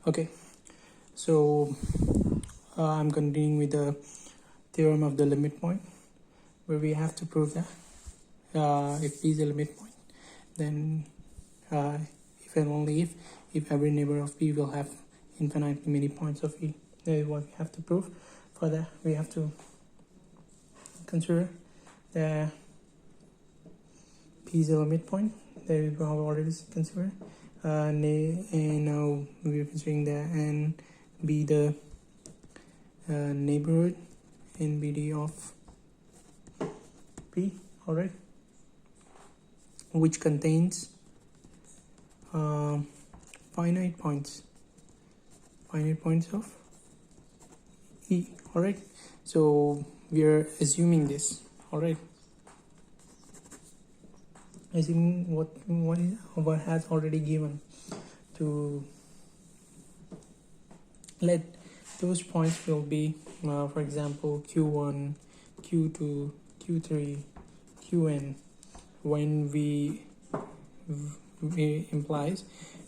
Okay, so I'm continuing with the theorem of the limit point, where we have to prove that if P is a limit point, then if and only if every neighbor of P will have infinitely many points of E. That is what we have to prove. For that, we have to consider that P is a limit point that we have already considered, and now we are considering that N be the neighborhood NBD of P, alright, which contains finite points of E, alright. So we are assuming this, alright, assuming what has already given, to let those points will be for example Q1, Q2, Q3, Qn, when we implies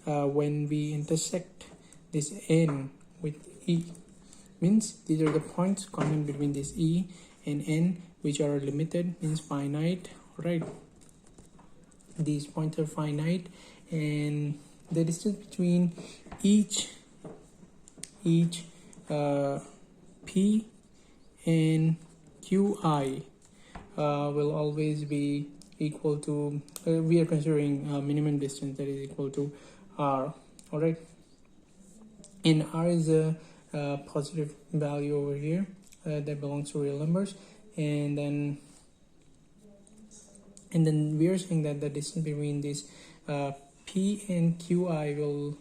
when we intersect this N with E, means these are the points common between this E and N, which are limited, means finite, right? These points are finite, and the distance between each P and Qi will always be equal to, we are considering minimum distance that is equal to R, alright, and R is a positive value over here that belongs to real numbers, and then we are saying that the distance between this P and Qi will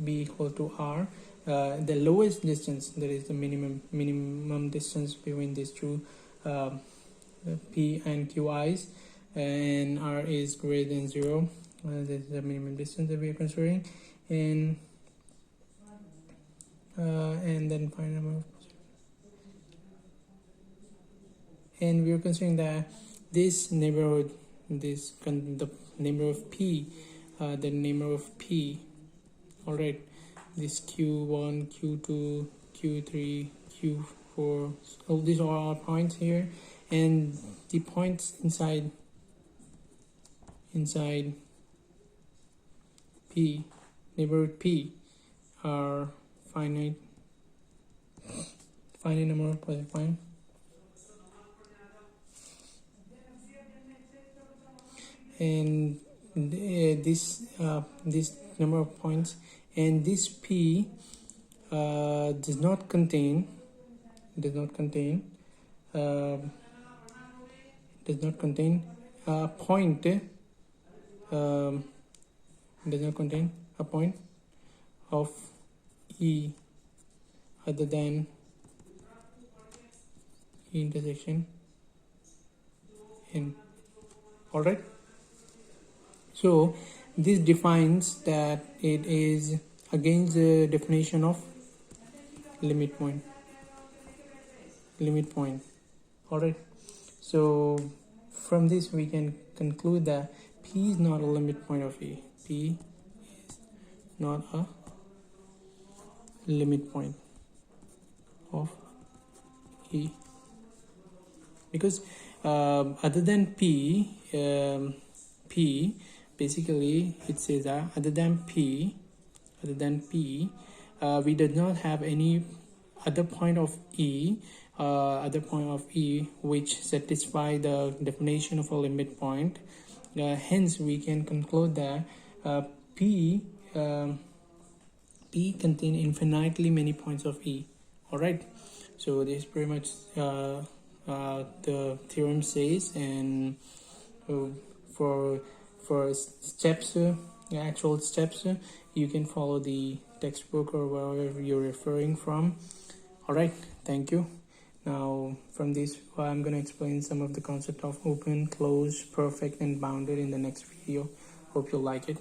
be equal to R. The lowest distance, that is the minimum distance between these two P and Qi's, and R is greater than 0. This is the minimum distance that we are considering, and then find number, and we are considering that this neighborhood, the neighbor of P, the neighbor of P, alright, this Q1, Q2, Q3, Q4, all these are our points here, and the points inside P, neighborhood P, are finite number of points. And this number of points, and this P does not contain a point, does not contain a point of E other than E intersection N, alright. So this defines that it is against the definition of limit point, alright. So from this we can conclude that P is not a limit point of E. P is not a limit point of E, because other than P, basically it says that other than P, we did not have any other point of E, which satisfy the definition of a limit point. Hence we can conclude that P contain infinitely many points of E, alright. So this is pretty much the theorem says, and for steps, actual steps, you can follow the textbook or wherever you're referring from, alright. Thank you. Now from this I'm going to explain some of the concept of open, closed, perfect, and bounded in the next video. Hope you'll like it.